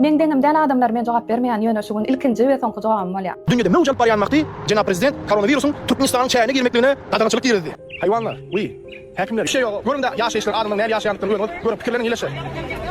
Men deňimden adamlar men jogap bermeýän ýöneşigin ilkinji we soňky jogabym bolýar. Dünyada mevcut barýanmakdy, Jenap prezident koronavirusyň Türkmenistanyň çäğine girmekligine gadançylyk diýildi. Haýwanlar, häkimler bir şey ýok. Görümde ýaşaýyşlar adamlar näme ýaşaýandygyny görüp pikirlerini ýeleşir.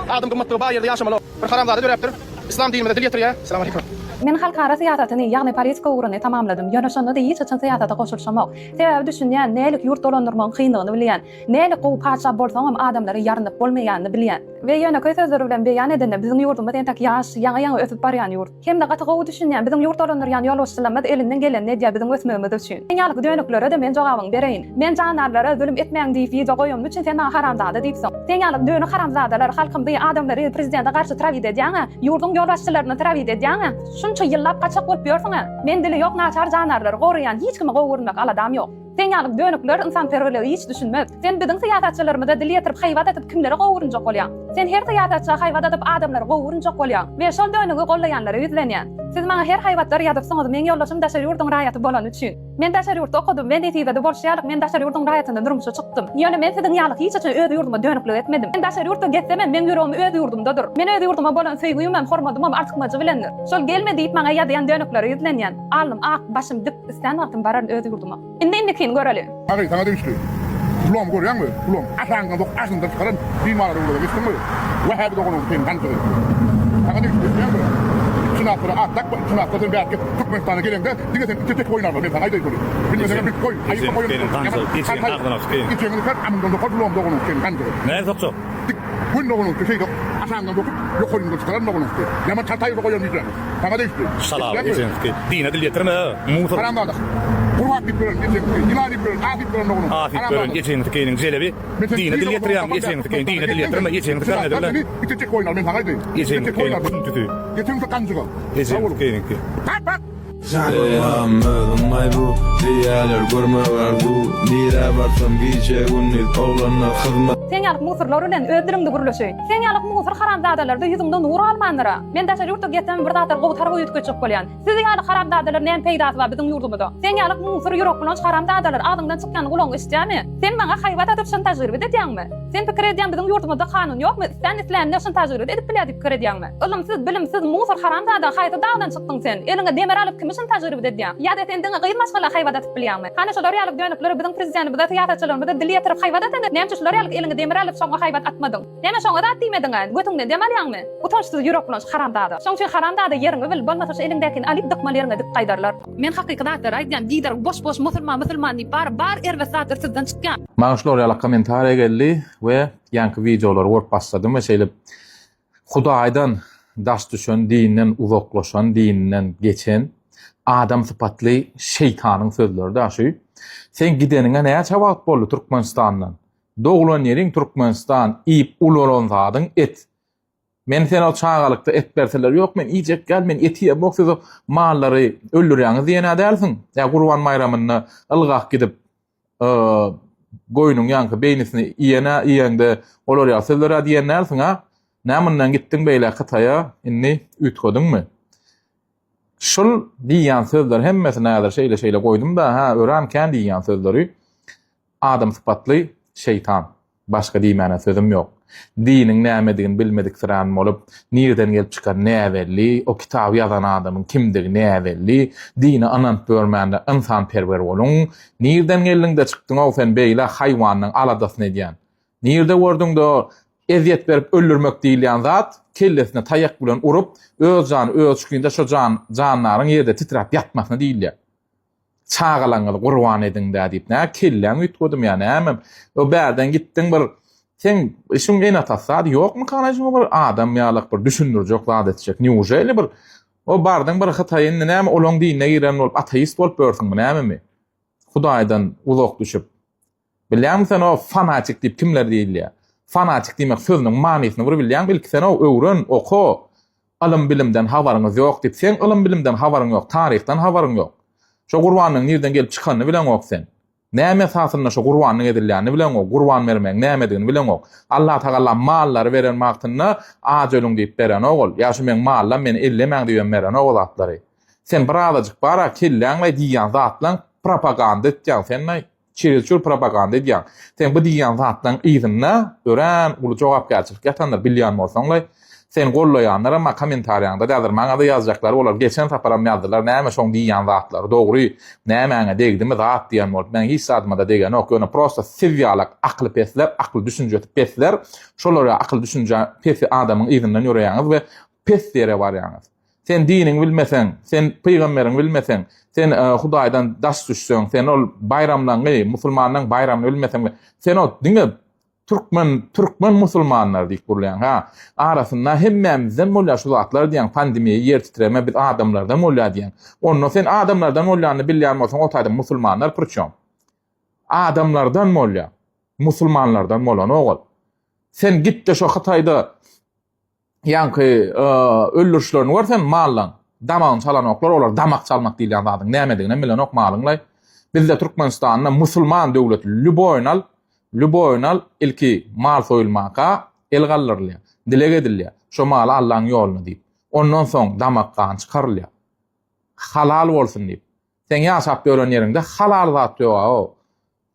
Adam gymmatly baýyrda ýaşamaly. Bir haramzada döräpdir. İslam dininde dil ýetirýär. Assalamu alaykum. Men halkara siýasatyny, ýagny politika ugrany tamamladym. Ýöneşende de hiç açan siýasata goşulşamak. Sebäbi düşünýän, nälik ýurt dolandyrmagyň kynlygyny bilýän, nälik gowy paça bolsaňam adamlary ýarnyp bolmaýanyny bilýän. We ýöne köýsözler bilen beýan edildi. Biziň ýurdumyz entek ýaş, ýaňy ösüp barýan ýurt. Hem de gaty gowy düşünýän, biziň ýurt dolandyrýan ýolbaşçylarymyz elinden gelen nedýä biziň ösmegimiz üçin. Ýalyk döneklere de men jogabyň bereýin. Men janarlara zulüm etmeýän diýip jogaýym üçin sen haramzada diýipsiň. Sen ýalyk döne haramzadalar halkymdy adamlary prezidente garşy trawid edýäň, ýurdun ýolbaşçylaryny trawid edýäň. Şunça ýyllap gaçak bolup ýörsiň. Men dili ýok naçar janarlary gorýan, hiç kimi gowurmak aladam ýok. Sen ýalyk dönükler insan perwerligi hiç düşünmez. Sen biziň siýasatçylarymyza dil ýetirip haýwat edip kimleri gowurunjak bolýan. Sen her siýasatçy haýwat edip adamlary gowurunjak bolýan. We şol dönügi gollaýanlara ýüzlenýän. Siz maňa her haýwatlar ýadypsyňyz, men ýoldaşym daşary ýurdun raýaty bolan üçin. Men daşary ýurtda okudum, men netibede bolşýarlyk, men daşary ýurdun raýatynda durmuşa çykdym. Ýöne men siziň ýalyk hiç açan öz ýurduma dönüklik etmedim. Men daşary ýurtda getsem, men ýüregim öz ýurdumdadyr. Men öz ýurduma bolan söýgüýüm, hormatym artykmajy bilendir. Şol gelme diýip maňa ýadyan dönüklere ýüzlenýän. Alnym ak, başym dik, istan wagtym barar öz ýurduma. Indi kin göreli. Abi sana demişti. Kulağım görüyor musun? Kulağım. Aşağıdan bak, aşağıdan çıkarın. Bimarlar orada geçtin mi? Vahabi dokunu senin kancığı. Sana demişti. Çınakları atak, çınakların bir erkek Türkmenistan'a gelende diye sen tek oynarlar. Ben sana ayda koyayım. Bilmeden bir koy. Ayıp koyun. Benim kancığı. İçin aklına sıkayım. İçin kar amından da kulağım dokunu senin kancığı. Ne doktor? Koyun dokunu şeyde aşağıdan dokup yok koyun çıkaran dokunu. Yama çatayı koyun diyeceğim. Sana demişti. Salal. İçin sıkayım. Dine dil yetirme. Muhtar. Haramda. Kurmak bir bölüm, yılan bir bölüm, afip bölüm dokunu. Afip bölüm, geçen sıkayının jelebi. Dine dil yetireyim, geçen sıkayın. Dine dil yetirme, geçen sıkayın nedirler? İçecek oynar, ben sana ayda. Geçen sıkayın, bütün tütü. Geçen sıkayın kancığı. Geçen sıkayın ki. Pat pat. Selamım bu diýerler görme bardu nire barsam giýje günnüz oglana hyzmat. Sen ýalyk musurlar bilen öldürimdi gurulşy. Sen ýalyk musur haramzadalarda ýüzümden nur almandyra. Men daşary ýurtda getsem bir zatar gowy tarby ýetgeçip bolýan. Siz ýalyk haramzadalar näme peýdasy bar biziň ýurdumyzda? Sen ýalyk musur ýürek bilen haramzadalar adyňdan çykýan gulaň isdämi? Sen maňa haýwat atyp şantaj edýäňmi? Sen pikir edýän biziň ýurdumyzda kanun ýokmy? Sen islämde şantaj edip bilýär pikir edýäňmi? Ilmsiz, bilimsiz musur haramzada haýta dağdan çykdyň sen. Eliňe demir alyp kimişin tajrybe edýän? Ýa-da sen diňe gyýyn maşgala haýwat atyp bilýärmi? Hana şolar ýalyk dönükleri biziň prezidentimiz da siýasatçylarymyz da dil ýetirip haýwat atdy. Näme şolar ýalyk eliňe demir alyp şoňa haýwat atmadyň? Näme şoňa da atdyýmediň? Götüňden demelýärmi? Utançsyz ýürek bilen haramdada. Şoň üçin haramdada ýeriňi bil, bolmasa şu eliňdäkini alyp dykmalarynga dip gaýdarlar. Men hakykatda aýdýan gider boş musulman diýip bar erwesatdyr sizden çykýan. Maňa şolar ýaly kommentariýa geldi we ýanky videolar görüp başladym we şeýle Hudaýdan daş düşen, dinden uzaklaşan, dinden geçen adam sypatly şeytanyň sözleri daşy. Sen gideniňe näme çabak boldy Türkmenistandan? Doglan ýeriň Türkmenistan, ip ulolan zadyň et. Men sen o çağalykda et berseler ýok, men ijek gel, men eti ýemok söz mallary öldürýäňiz diýen adalsyň. Ya Gurban bayramyny ylgak gidip goýunyň ýanky beýnisini iýende olar ýa sözler diýen näsiň ha? Nämenden gitdiň beýle Hytaýa, inni ütgödüňmi? Şol diýen sözler hemmesi näder şeýle goýdum da, ha, örämkän diýen sözleri adam sypatly şeytan. Başga diýmäne sözüm ýok. Diniň nämedigini bilmedik sıran bolup, nirden gelip çykar näwelli, o kitaby ýazan adamyň kimdigi näwelli, dini anant görmände insan perwer bolun, nirden geldiňde çykdyň o sen beýle haýwanyň aladasyny edýän. Nirde gördüňde eziyet berip öldürmek diýilýän zat, kellesine taýak bilen urup, öz jany öz çykynda şo janlaryň ýerde titrap ýatmasyny diýilýär. Çağalaňyzy gurban ediň diýip nä kelläň ütgödüm ýa-ni hämem. O bärden gitdiň bir sen işin gene tasad ýokmy kanaşyň bir adam ýalyk bir düşündürjek zat etjek. Niýeşeli bir o bardyň bir Hytaýyň näme olaň diýine giren bolup ateist bolup börsiňmi näme? Hudaýdan uzak düşüp. Bilýärmi sen o fanatik diýip kimler diýilýär? Fanatik diýmek sözüniň manysyny bir bilýän, belki sen o öwren, oku, ilim bilimden habaryňyz ýok diýip sen ilim bilimden habaryň ýok, taryhdan habaryň ýok. Şo gurbanyň nerden gelip çykanyny bilen ok sen. Näme esasynda şo gurbanyň edilýäni bilen ok, gurban bermek nämedigini bilen ok. Allah Taala mallary beren magtyna ajölüň diýip beren ogul. Ýa-şu men mallam men 50 meň diýen beren ogul atlary. Sen birazajyk bara kelläň we diýen zatlaň propaganda etýän sen çirçur propaganda edýän. Sen bu diýen zatlaň ýygyna örän uly jogap gerçek ýatanlar bilýän bolsaňlar, Sen gollayanlar ama kommentariyanda dädir maňa da ýazjaklar bolar. Geçen taparam ýazdylar. Näme şoň diýýän zatlar dogry, näme degdimi zat diýen bolup. Men hiç admada degen ok, ýöne prosta seviýalak akly pesler, akly düşünje pesler, şolara akly düşünje pesi adamyň ýerinden ýöreýäňiz we peslere barýaňyz. Sen diniň bilmesen, sen peýgamberiň bilmesen, sen Hudaýdan daş düşsen, sen ol bayramlaryň, musulmanyň bayramyny bilmesen, sen o diňe Türkmen musulmanlar diýip burlayan ha. Arasynda hemmemizden molla şu zatlar diýen pandemiýa yer titreme biz adamlardan molla diýen. Onno sen adamlardan mollany bilýän bolsaň o taýda musulmanlar pürçüm. Adamlardan molla, musulmanlardan molla ogul. Sen gitde şu Hataýda ýanky öldürüşlerini görsen mallan, damagyny çalan oklar olar damak çalmak diýilýän zadyň nämedigine bilen ok malyňlay. Bizde Türkmenistanda musulman döwleti Lüboynal ilki mal soýulmaka elgallyrly. Dilek edilýär. Şo mal Allahyň ýoluny diýip. Ondan soň damakdan çykarylýar. Halal bolsun diýip. Sen ýaşap ýören ýerinde halal zat ýok.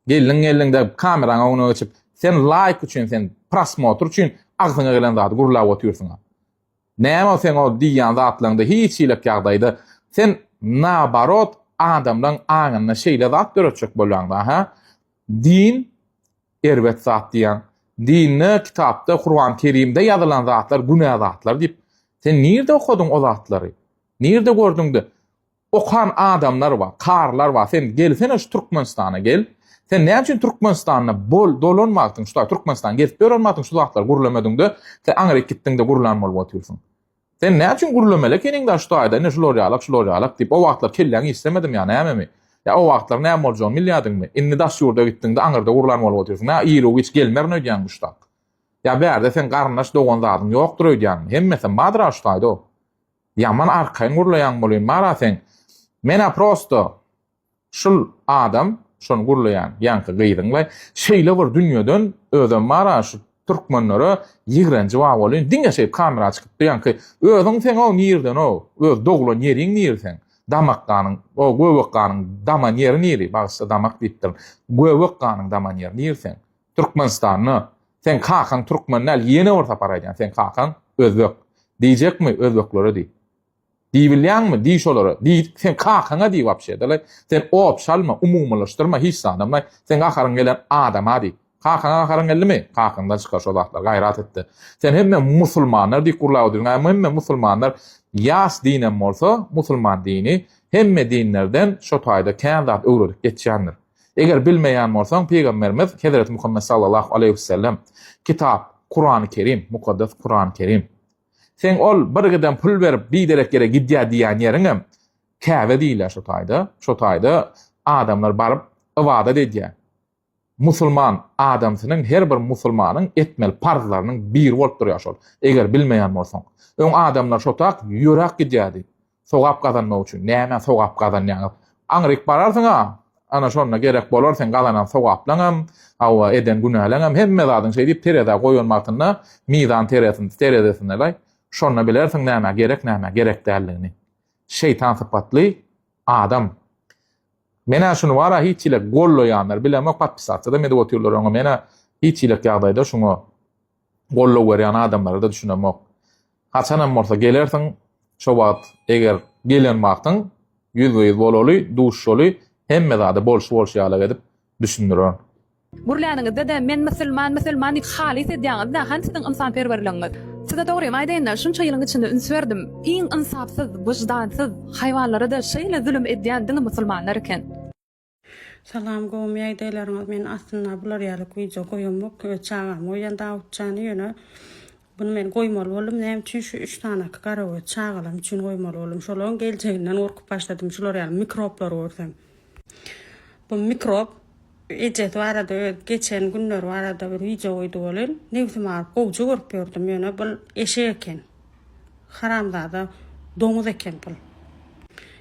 Gelin kameraňa onu geçip sen like üçin, sen prosmotr üçin agzyňa gelen zat gurlap oturýarsyň. Näme sen o diýýän zatlaryňda hiç ilek ýagdaýda sen nabarot adamdan aňyna şeýle zat görýärçek bolýanda ha. Din erbet zat diýen, dinni kitapda Kur'an-ı Kerimde ýazylan zatlar günah zatlar diýip. Sen nerede okudyň o zatlary? Nerede gördüňdi? Okan adamlar var, karlar var. Sen gelsene şu Türkmenistana gel. Sen näme üçin Türkmenistana bol dolanmakdyň? Şu Türkmenistan gezip öğrenmakdyň şu zatlar gurulamadyňda, sen Aňryk gitdiňde gurulanmaly bolýarsyň. Sen näme üçin gurulamaly keningde şu taýda ne şolary alak diýip o wagtlar kelläň istemedim ýa näme? Ya o wagtlar näme bolýan bilýärdiňmi? Inni daş ýurda gitdiňde Aňyrda gurulanmaly bolýarsyň. Ha ýyly hiç gelmerini öýdýän guştak. Ya bärde sen garnaş dogan zadyň ýokdur öýdýän. Hemmesi madra şu taýda. Yaman arkaň gurulayan bolýan mara sen. Mena prosto şul adam şonu gurulayan ýanky gyýdyňla şeýle bir dünýeden özüm mara şu türkmenlere ýigrenji wa bolýan. Diňe şeýip kamera açyp ýanky özüň sen o ýerden o öz doglan ýeriň ýersen. Damakkanyň, o göwükkanyň daman ýerini ýeri, bagsa damak diýipdir. Göwükkanyň daman ýerini ýersen. Türkmenistany sen kakan Türkmenler ýene orta paraýan, sen kakan özbek. Diýjekmi özbeklere diýip. Diýbilýärmi? Diýşolary. Sen kakana diýip wapşe. Sen opşalma, umumlaşdyrma hiç sanamay. Sen akaryň gelen adama diýip. Kakana akaryň gelmi? Kakanda çykar şo zatlar gaýrat etdi. Sen hemme musulmanlar diýip gurlawydyň. Hemme musulmanlar ýas dinem bolsa, musulman dini hemme dinlerden şo taýda känzat öwredip geçýändir. Eger bilmeýän bolsaň, Peýgamberimiz Hazrat Muhammed sallallahu aleyhi ve sellem kitap, Kur'an-ı Kerim, mukaddes Kur'an-ı Kerim. Sen ol bir geden pul berip bir derek yere gidýär diýän ýeriňem käbe diýler şo taýda. Şo taýda adamlar baryp ibadat edýär. Musulman adamsynyň her bir musulmanyň etmel parzlarynyň bir bolup durýar şol. Eger bilmeýän bolsaň, öň adamlar şo tak ýörek gidýärdi. Sogap gazanmak üçin. Näme sogap gazanýar? Aňryk bararsyň ha. Ana şonna gerek bolar sen gazanan sogaplanam, awa eden günahlanam hemme zadyň şey diýip terede goýulmakynda mizan teredesinde şonna bilersiň näme gerek däldigini. Şeytan sypatly adam. Mena şunu wara hiç ile gollaýanlar bilemek patpisatda mede oturlar oňa mena hiç ile ýagdaýda şunu gollaw berýän adamlary da düşünemek. Haçanam bolsa gelersiň şo wagt eger gelen wagtyň 100% bolaly, duşşoly hemme zady bolş ýaly edip düşündirer. Burlanyňyzda da men musulman diýip halis edýäňizde hansyň insan perwerligiňiz. Size dogry maýdaýynda şunça ýylyň içinde ünswerdim. Iň insapsyz, wyjdansyz haýwanlara da şeýle zulüm edýän diňi musulmanlar eken. Salam gowy ýaýdaýlaryňyz men aslynda bular ýaly video goýamak çağam oýan dawutjany ýöne. Bunu men goýmaly boldum. Näme üçin şu 3 tane garawy çağalam üçin goýmaly boldum. Şolaryň geljeginden gorkup başladym. Şolar ýaly mikroplar görsem. Bu mikrop ejet barada geçen günler barada bir video goýdy bolan. Näme mar gowjy görüp gördüm ýöne bu eşek eken. Haramzada domuz eken bu.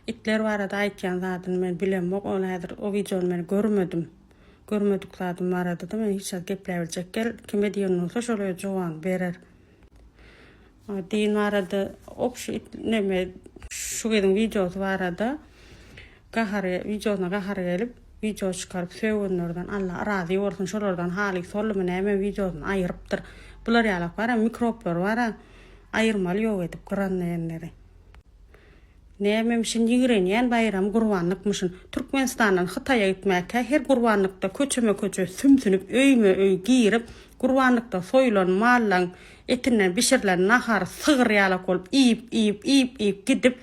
İtler barada aýtýan zadyny men bilemok, onu häzir o videony men görmedim. Görmedik zadyny barada da men hiç gepler biljek gel. Kime diýen bolsa şolaya jogan berer. Din barada opşy näme şu gedin videosy barada gahary videosyna gahary gelip video çıkarıp söýgenlerden Allah razy bolsun şolardan halyk solmy näme videosyny aýrypdyr. Bular ýalak bara mikroplar bara. ayırmaly ýok edip gıranlayanları. Nämemişin ýigrenýän bayram gurbanlykmyşyn Türkmenistandan Hytaýa gitmäke her gurbanlykda köçe sümsünüp öýme girip gurbanlykda soýulan mallan etinden bişirilen nahar sığır ýalak bolup iyip gidip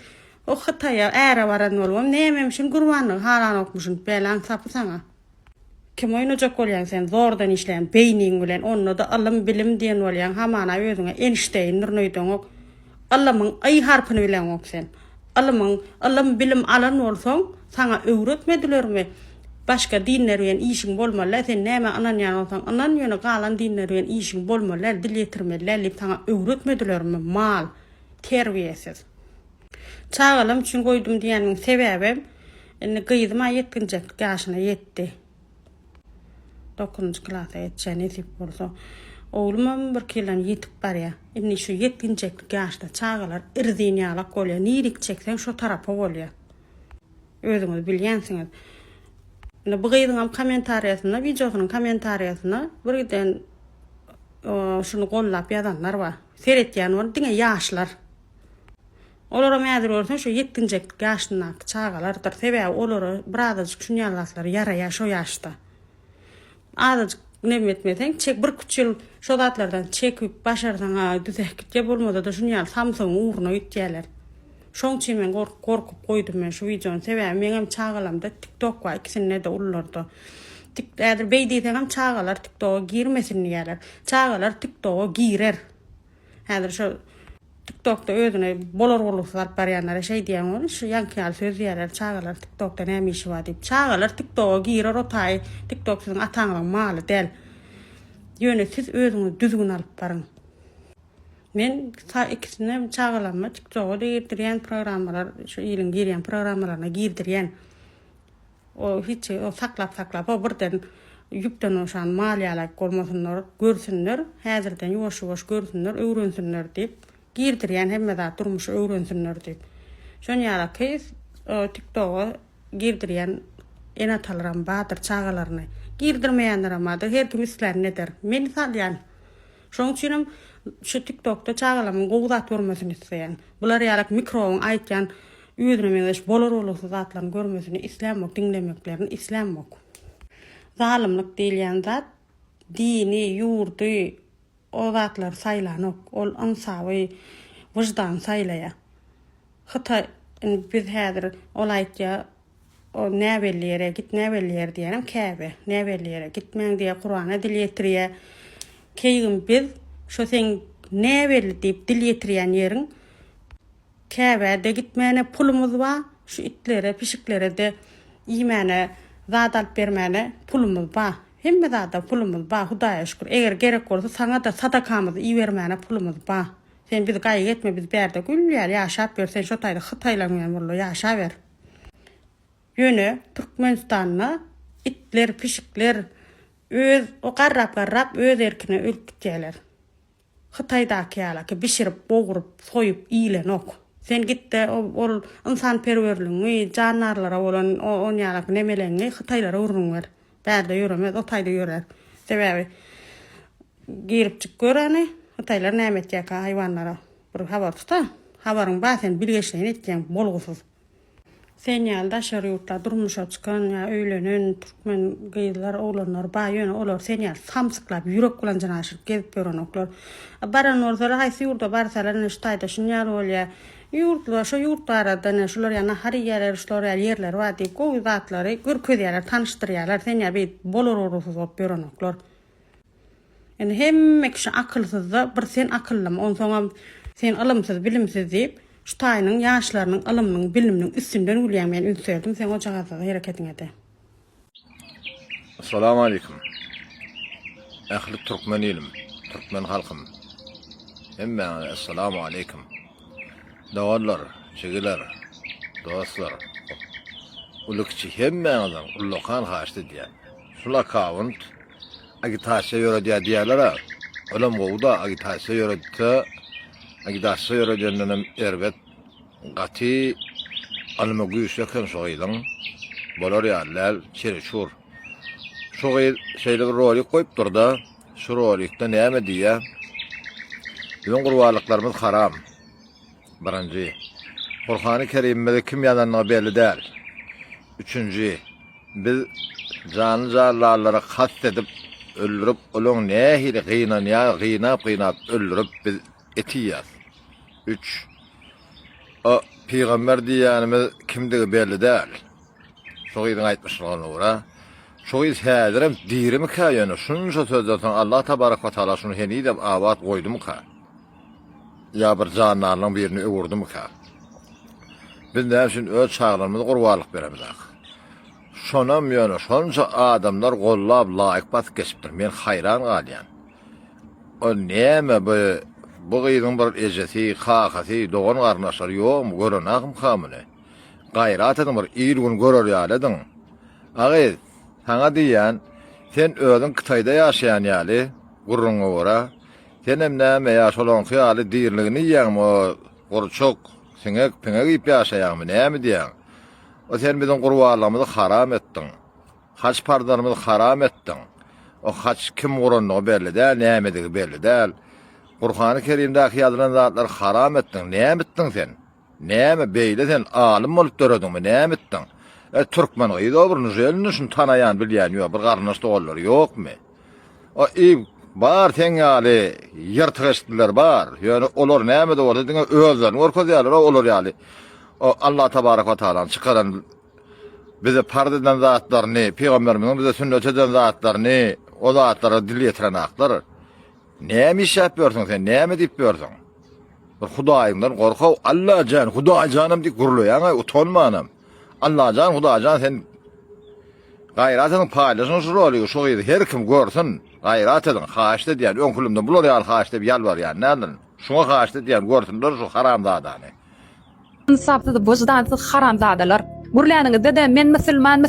o Hytaýa ära baran bolmam nämemişin gurbanlyk halan okmuşyn belan sapy saňa. Kim oýnajak bolýan sen zordan işleýän beyniň bilen onda da alym bilim diýen bolýan hamana özüňe Einstein nurnoýdan ok alymyň ay harpyny bilen ok sen. Alym bilim alan bolsaň saňa öwretmedilermi? Başka dinler bilen işiň bolmaly, sen näme anan ýany bolsaň, anan ýöne galan dinler bilen işiň bolmaly, dil ýetirmeli, saňa öwretmedilermi? Mal, terbiyesiz. Çağalym üçin goýdum diýeniň sebäbi, indi gyýdyma ýetginjek ýaşyna ýetdi. 9-njy klasa ýetjän edip bolsa, oğlum bir kilan yetip barya. Inni şu yetkinjeklik ýaşda çağalar irdin ýalak bolýar. Nirik çeksen şu tarapa bolýar. Özüňiz bilýänsiňiz. Bu gyýdyňam kommentariýasyna, videosynyň kommentariýasyna birden şunu gollap ýazanlar bar. Seretýän bar, diňe ýaşlar. Olara mädir bolsa şu yetkinjeklik ýaşyna çağalardyr. Sebäbi olara birazajyk şunýanlaslar ýaraýar şo ýaşda. Azajyk nem etmesen, çek bir küçül şo zatlardan çekip başarsan düzekip bolmada da şunyal Samsung uğruna gitýärler. Şoň üçin men gorkup goýdum men şu videony. Sebäbi meňem çağalamda TikTok var, ikisine de ullarda. Eğer beýdiýsem çağalar TikTok'a girmesin diýerler. Çağalar TikTok'a girer. Häzir şu TikTok'ta özüne bolar sarp barýanlara şey diýen, şu ýankyal söz diýerler, çağalar TikTok'ta näme işi bar diýip. Çağalar TikTok'a girer, o taý TikTok siziň ataňyň maly del. Ýöne siz özüňiz düzgün alyp barın. Men ikisine çağalanma TikTok'a girdirýän programmalar, şu ýylyň girýän programmalaryna girdirýän. O hiç o saklap o birden ýüpden oşan mal ýalak bolmasynlar, görsünler, häzirden ýuwaş görsünler, öwrensinler diýip girdirýän hemme zat durmuşy öwrensinler diýip. Şoň ýalak TikTok'a girdirýän enatalaram badyr çağalaryny girdirmeýänler her kim islerini eder. Men salýan. Şoň üçin şu TikTok'ta çağalamyň gowdat görmesin isleýän. Bular ýalak mikrowyň aýtýan özüne meňeş bolar zatlaryny görmesini islämok, diňlemeklerini islämok. Zalimlik diýilýän zat dini, ýurdy, o zatlar saýlanok, ol ansawy wyjdan saýlaýar. Hatta biz häzir ol aýtýar, o näbellere git näbellere diýenim käbe, näbellere gitmeň diýe Kur'ana dil ýetirýär. Keýgin biz şu sen näbelli diýip dil ýetirýän ýeriň käbede gitmäne pulumuz bar, şu itlere, pişiklere de ýemene, zat alyp bermäne pulumuz bar. Hemme zada pulumuz bar, Hudaýa şükür. Eger gerek bolsa saňa da sadakamyzy iýermäne pulumuz bar. Sen biz gaýy etme, biz berde güllýär ýaşap bersen şo taýda Hytaýlanýan bolýar, ýaşap ber. Ýöne Türkmenistanna itler, pişikler öz o garrap öz erkine ölüp gitýärler. Hytaýdaky ýalaky bişirip, bogurup, soýup iýlenok. Sen gitde ol insan perwerliği, janarlara bolan o ýalaky nemelerini Hytaýlara urunlar. Berde ýöremez, o taýda ýörer. Sebäbi girip çyk göreni, Hytaýlar näme etjek haýwanlara bir habar tuta. Habaryň bar sen bilgeçleýin etjek bolgusyz. Sen ýalda şer ýurtda durmuşa çykan ýa öýlenen türkmen gyýdylar, oglanlar bar ýöne olar sen ýa samsyklap ýürek bilen janaşyp gezip berenoklar. Baran bolsalar haýsy ýurda barsalar näştaýda şunýar bolýar. Ýurtlar şu ýurtlardan şular ýa nahar ýerler, şular ýerler bar diýip gowy zatlary görkezýärler, tanışdyrýarlar. Sen ýa bir bolar orusyz bolup berenoklar. Yani hemme kişi akılsız da bir sen akıllama. On sonra sen alımsız, bilimsiz deyip şu taýynyň, ýaşlarynyň, alymnyň, bilimniň üstünden ulýan men ünsürdüm. Sen o çagaza hereketiň ede. Assalamu alaikum. Ahli Türkmen ilim, Türkmen halkym. Hemme assalamu alaikum. Dawallar, çegiler, dostlar. Ulukçy hemme adam ullukan haşdy diýär. Şula kawunt agitasiýa ýöre diýerler. Olam gowda agitasiýa ýöre agitasiýa ýöre erbet gaty alma güýşeken şoýlyň bolar ýalar çerçur. Şoý şeýle bir rolik goýup durda, şu rolikde näme diýär? Bizim gurbalıklarımız haram. Birinci. Kur'an-ı Kerim'de kim yananlığı belli değil. Üçüncü. Biz canlı canlılara kastedip öldürüp onun nehili kıynap öldürüp biz etiyiz. 3. O peygamber diyanimiz kimdiği belli değil. Çok iyi aytmışlar ona. Çok iyi hadirim dirimi ka yani şunca sözlerden Allah tebarek ve teala şunu heni de avat koydu mu ka? Ya bir canlarının birini öldürdü mü ka? Biz de şimdi öz çağlarımızı qurbanlık beremiz. Şonam yani şonca adamlar gollab layık bat geçipdir. Men hayran qalyan. O neme bu gıydın bir ejesi, kakasi, doğan qarnaşlar yok mu? Görün ağım kamını. Gayrat edin bir iyi gün görür yaledin. Ağı, sana diyen, sen özün Kıtayda yaşayan yali, gurrunu ora. Sen hem neme yaşalan kıyali dirliğini yiyen o kurçuk, sinek, pinek ip yaşayan mı? Neme diyen? O sen bizim qurbanlığımızı haram ettin. Haç pardarımızı haram ettin. O haç kim gurrunu belli değil, nemedigi belli değil. Kur'an-ı Kerim'deki yazılan zatları haram ettin. Neme ettin sen? Neme beyle sen alim olup döredin mi? Neme ettin? Türkmen gıydı o bir nüzelini şunu tanayan bilyen yok. Bir qarnaşta olur yok mu? O iyi bar tengali yırtık eşitliler bar. Yani olur neme de olur. Özlerini orkoz yalir olur yali. O Allah tebarek ve teala'nın çıkaran bize pardeden zatlarını, peygamberimizin bize sünnet eden zatlarını, o zatlara dil yetiren aklar. Neme iş yapıyorsun sen? Neme deyip yapıyorsun? Bir Hudayımdan korkav, Allah can, Huday canım deyip guruluyor. Yani utanma anam. Allah can, Huday can sen gayrat edin paylaşın şu oluyor, şu iyiydi. Her kim görsün, gayrat edin, haşte diyen, ön kulümden bulur ya, haşte bir yal var yani, ne edin? Şuna haşte diyen, görsünler şu haram zadani. insapsız vicdansız haramzadalar. Gurlaňyňyzda da men musulman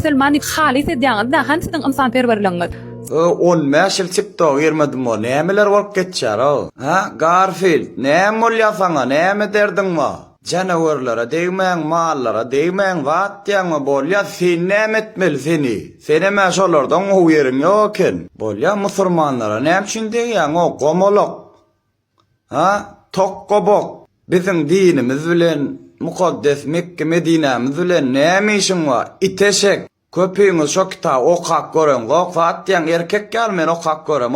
halis edýäňizde hansyň insan perwerligiňiz? 15 ýyl çypdy vermedim o. Nämeler bolup geçýär o? Ha, Garfield, näme bolýasaňa, näme derdinmi? Janawarlara değmeň, mallara değmeň, wat diýäňmi bolýa, sen näme etmeli seni? Sen näme şolardan hoýerin ýoken? Bolýa musulmanlara näme üçin diýäň o gomolok? Ha, tokkobok. Bizim dinimiz bilen mukaddes Mekke Medinemiz bilen näme işin var? İteşek. Köpüğünüz şokta okak görün. Okak diyen erkek gelmeyin okak görüm.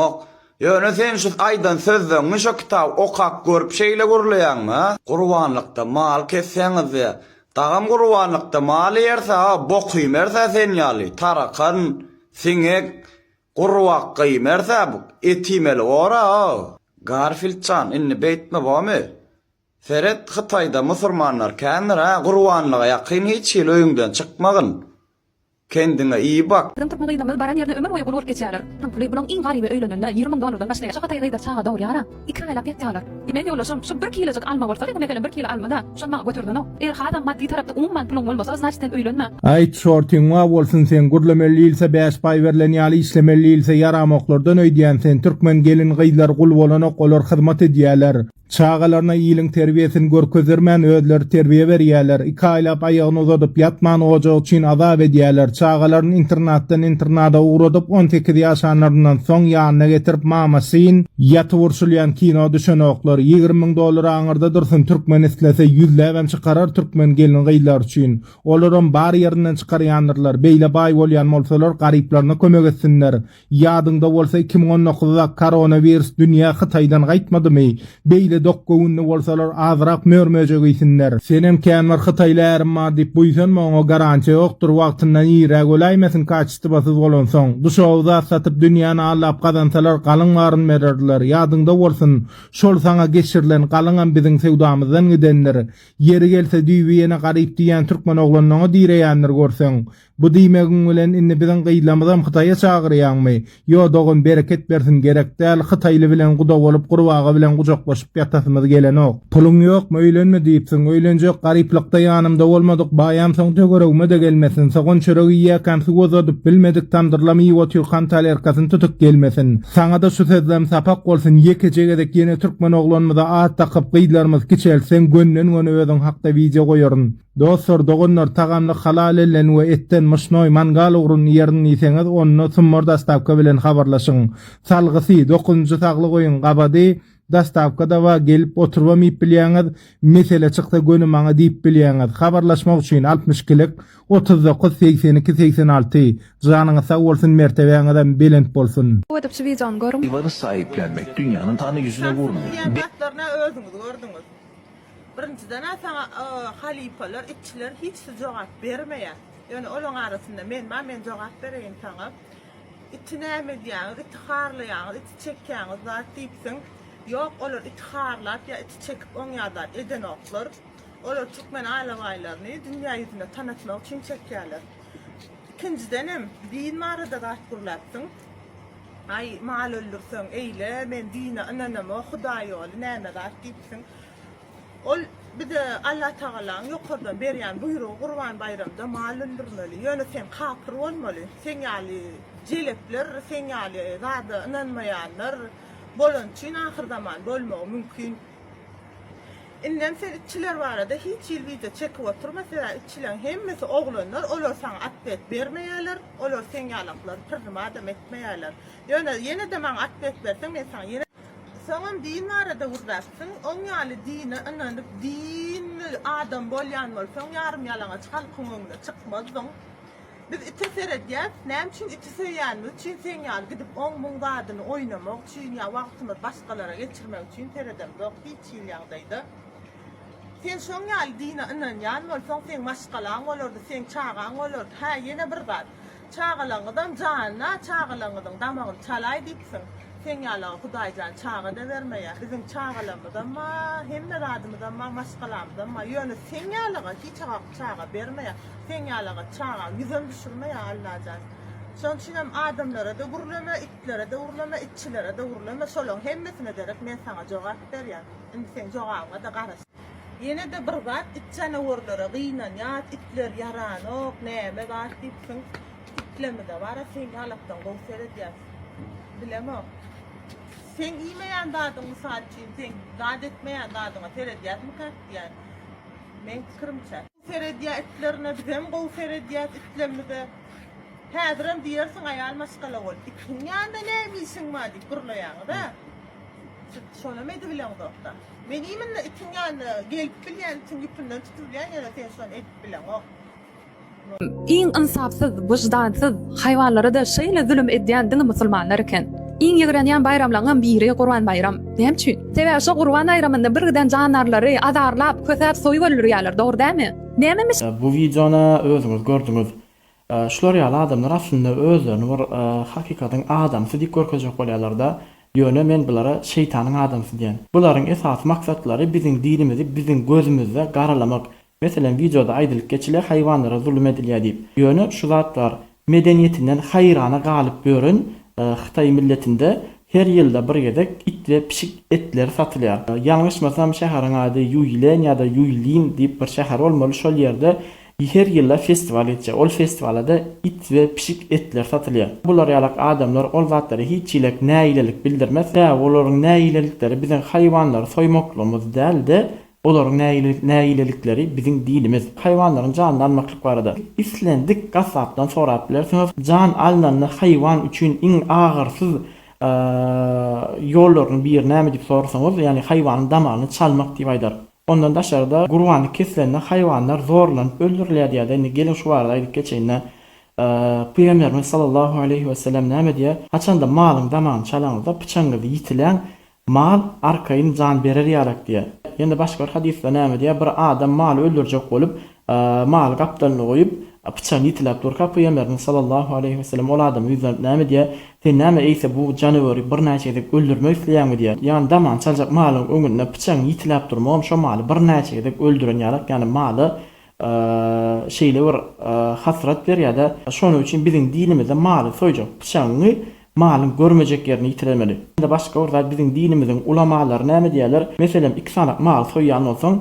Yönü sen şu aydan sözden şokta okak görüp şeyle görüleyen mi? Kurbanlıkta mal kesseniz ya. Dağım kurbanlıkta mal yerse bok kıymerse sen yali. Tarakan, sinek, kurvak kıymerse etimeli ora. Garfield can inni beytme bu mu? Seret Kıtayda musulmanlar kendine kurbanlığa yakın hiç yıl öyünden çıkmagın. Kendine iyi bak. Bizim Türkmen gıydamız baran yerine ömür boyu bulup geçýärler. Bulan iň garyby öýlenende $20 başlaýar. Şaka taýda çağa dowr ýara. 2 aylap ýetýärler. Dimen ýolaşam şu 1 kilojak alma bolsa, mesela 1 kilo almada şonma götürdün o. Adam maddi tarapda umman pulun bolmasa znaçten öýlenme. Ayt şortiň wa bolsun sen gurlemeli ilse 5 pay berlen ýaly işlemeli ilse yaramoklardan öýdýän sen Türkmen gelin gıýlar gul bolanok olar hyzmat edýärler. Çağalarına iyiliň terbiyesini görkezermän özleri terbiye berýärler. 2 aylap aýagyny uzadyp ýatman ojagy üçin azap edýärler. Çağalaryny internada uğradyp 18 ýaşanlaryndan soň ýanyna getirip mamasyň ýaty urşulýan kino düşenoklar $20,000 aňyrda dursun türkmen islese ýüzläbem çykarar türkmen gelin gıýlar üçin. Olaryň bar ýerinden çykarýandylar. Beýle baý bolýan bolsalar garyplaryna kömek etsinler. Ýadyňda bolsa 2019-da koronavirus dünýä Hytaýdan gaýtmadymy? Beýle dokgowunny bolsalar azrak mörmöje giysinler. Senem känler Hytaýlarymma diýip buýsanma oňa garantiýa ýokdur. Wagtyndan ýerä golaymasyn kaçty basyz bolan soň. Duşawda satyp dünýäni allap gazansalar galyň garyn bererdiler. Ýadyňda bolsun, şol saňa geçirilen galyňam biziň sewdamyzdan gidenler. Ýeri gelse düýbiyene garyp diýen türkmen oglanyňy diýreýänler görseň, bu diýmegiň bilen inni biziň gıýlamyzam Hytaýa çagyrýanmy? Ýa dogun bereket bersin gerek däl Hytaýly bilen guda bolup gurbaga bilen gujoklaşyp ýatasymyz gelenok. Pulun ýokmy öýlenme diýipsiň, öýlenjek garyplykda ýanymda bolmadyk, baýam soň tögeregime de gelmesin. Sagon çöregi ýakan suwazadyp bilmedik tandyrlamy ýotyr kantal erkasyny tutup gelmesin. Saňa da şu sözlem sapak bolsun, ýekejegedek ýene türkmen oglanmyza at takyp gıýlarymyz kiçelsen gönnen göne özüň hakda video goýaryn. Dostlar, dogunlar tagamly halal ellen we etten muşnoy mangal urun ýerini ýeseňiz onu summarda stavka bilen habarlaşyň. Salgysy 9-njy saglyk oýun gabady Dastavkada wa gelip oturbamayıp bilýäňiz, mesele çykda gönüm maňa diýip bilýäňiz. Habarlaşmak üçin 62'lik 39 82 86 janyňyz sag bolsun, mertebeňizden belent bolsun. Bu edip şivijan görüm. Hayvanı sahiplenmek dünyanın tanı yüzüne vurmuyor. Batlarına özüňiz gördüňiz. Birinciden sana halifalar, itçiler hiç cevap bermeýär. Yani olan arasında men cevap bereyim sana. İttinäme diýäňiz, ittiharlaýaňyz, iti çekýäňiz zat diýipsiň. Yok, olar ittiharlap ya iti çekip oňýarlar eden oklar. Olar Türkmen aýlabaýlaryny dünýä ýüzünde tanıtmak üçin çekýärler. İkincidenem din marada zat gurlapsyň. Ay mal öldürsen eyle, men dine ananama, Hudaý ol, näme zat diýipsiň. Ol bir de Allah Taalaň ýokurdan berýän buyrug Gurban bayramda mal öldürmeli. Ýöne sen kafir bolmaly. Sen ýaly jelepler, sen ýaly zada inanmaýanlar bolan üçin ahir zaman bolmagy mümkin. Inden sen itçiler barada hiç ýylbyda çekip oturmasa, itçiler hemmesi oglanlar, olar sana atbet bermeýärler, olar sen ýalaklar pirma adam etmeýärler. Ýöne ýene de maň atbet berseň, men sana ýene Soňam din arada urdasyň, oň ýaly dine inanyp din adam bolýan bolsaň, ýarym ýalaňa çalkyň öňüne çykmadyň. Biz iti seredýäs, näme üçin iti söýýänmiz? Çünki sen ýaly gidip 10 000 gadyny oýnamak üçin ýa wagtymy başgalara geçirmek üçin teredem ýok hiç ýagdaýda. Sen şoň ýaly dine inanýan bolsaň, sen maşgalaň bolardy, sen çagaň bolardy. Ha, ýene bir gad. Çagalaňydan janyna, çagalaňydan damagyny çalaý diýipsiň. Sen ýaly Hudaýjan çaga da bermeýär. Bizim çagalarymyzdanma, hemme radymyzdanma, maşgalamyzdanma ýöne sen ýalyga hiç çaga bermeýär. Sen ýalyga çaga ýüzün düşürmeýär Allahjan. Şoň üçin hem adamlara da gurulma, itlere de gurulma, itçilere de gurulma, şolaň hemmesine derek men sana jogap berýär. Indi sen jogabyňa da garaş. Ýene de bir zat it janawarlara gynanýar, itler yaranok, näme zat diýipsiň. Itleme de bara sen ýalakdan gowseredýär. Bilemok. Sen iýmeýän dadyň mysal üçin, sen gad etmeýän dadyňa teredýär mi katýan? Men pikirimçe. Teredýär itlerine bizem gow teredýär itlemide. Häzirim diýersiň aýal maşgala bol. Ikiňýanda näme ma diýip gurulaýaňy da. Şonu me bilen dokta. Men iýminde ikiňýanda gelip bilýän üçin ýüpünden tutulýan ýa-da sen şonu etip bilen ok. Iň insapsyz, wyjdansyz haýwanlara da şeýle zulüm edýän diňi musulmanlar eken. Iň ýigrenýän bayramlaryň biri Gurban bayram. Näme üçin? Sebäbi şu Gurban bayramynda birden janarlary azarlap, kösäp soýup öldürýärler, dogry dämi? Nämemiş? Bu videony özüňiz gördüňiz. Şular ýaly adamlar aslında özlerini bir hakikaten adamsy diýip görkezjek bolýarlar da. Ýöne men bulara şeytanyň adamsy diýen. Bularyň esas maksatlary biziň dinimizi, biziň gözümizde garalamak. Meselen videoda aýdylyp geçile haýwanlara zulüm edilýär diýip. Ýöne şu zatlar medeniýetinden haýrana galyp görün. Xitay milletinde her ýylda bir gezek it we pişik etler satylýar. Ýalňyşmasam şäheriň ady Ýuýlen ýa-da Ýuýlin diýip bir şäher bolmaly, şol ýerde her ýylda festival etjek. Ol festivalda it we pişik etler satylýar. Bular ýalak adamlar ol zatlary hiç ýylak näýilelik bildirmez. Olaryň näýilelikleri biziň haýwanlary soýmaklymyz däldi. Olaryň näýilelikleri biziň dinimiz. Haýwanlaryň janyny almaklyk barada. İslendik gasapdan sorap bilersiňiz, jan alnany haýwan üçin iň agyrsyz ýollaryň bir näme diýip sorsaňyz, ýani haýwanyň damagyny çalmak diýip aýdar. Ondan daşarda gurbany kesilen haýwanlar zorlanyp öldürilýär diýär. Indi gelin şu barada aýdyp geçeýine. Peygamberimiz sallallahu aleyhi we sellem näme diýär? Haçanda malyň damagyny çalaňyzda pyçaňyzy ýitilen mal arkaýyn jan berer ýarak diýär. Ýende başga bir hadisde näme diýär? Bir adam mal öldürjek bolup, mal gapdalyny goýup, pyçaň ýitilip durka Peygamberimiz sallallahu aleyhi we sellem ol adam ýüzüne näme diýär? Sen näme eýse bu janawary bir näçe edip öldürmek isleýärmi diýär. Ýani daman çaljak malyň öňünde pyçaň ýitilip durmam, şo maly bir näçe edip öldüren ýarak, ýani maly şeýle bir hasrat berýär-de. Şonuň üçin biziň dinimizde maly soýjak pyçaňy malyň görmejek ýerini ýitirilmeli. Inde başga bir biziň dinimiziň ulamalary näme diýerler? Meselem 2 sanak mal soýýan bolsaň,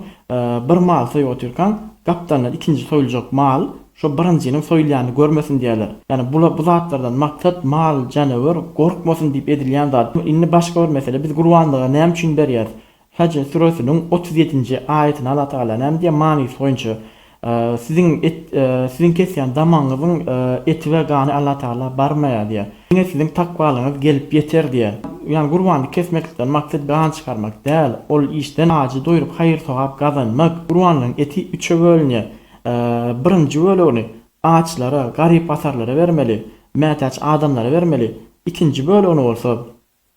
bir mal soýup oturkan, gapdandan ikinji soýuljak mal şo birinjinin soýulýany görmesin diýerler. Ýani bu zatlardan maksat mal, janawar gorkmasyn diýip edilýän zat. Indi başga bir mesele, biz Gurbanlyga näme üçin berýär? Hac surasiniň 37-nji aýatyny Allah Taala näme diýär? Many soýunça sizin kesýän damaňyzyň eti we gany Allah Taala barmaýar diýär. Sizin takwalyňyz gelip ýeter diýär. yani gurbany kesmekden maksat gan çıkarmak däl, ol işden acı doyurup hayır sogap gazanmak. Gurbanyň eti 3'e bölünýär. Birinji bölegi ağaçlara, garip basarlara vermeli, mätäç adamlara vermeli. İkinji bölegi bolsa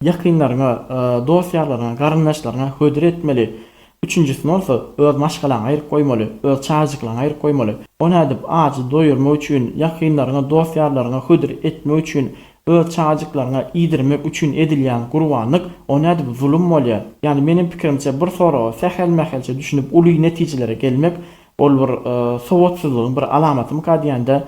yakınlarına, dostlarlarına, garyndaşlarına hödür etmeli. Üçüncüsü olsa öz maşgalaryny aýyryp goýmaly, öz çaýjyklaryny aýyryp goýmaly. Onu edip acı doýurmak üçin, yakynlaryna, dostlaryna hödür etmek üçin, öz çaýjyklaryna iýdirmek üçin edilýän gurbanlyk onu edip zulüm bolýar. Yani menim pikirimçe bir sonra sähel-mähelçe düşünüp uly netijelere gelmek ol bir sowatsyzlygyň bir alamaty mı diýende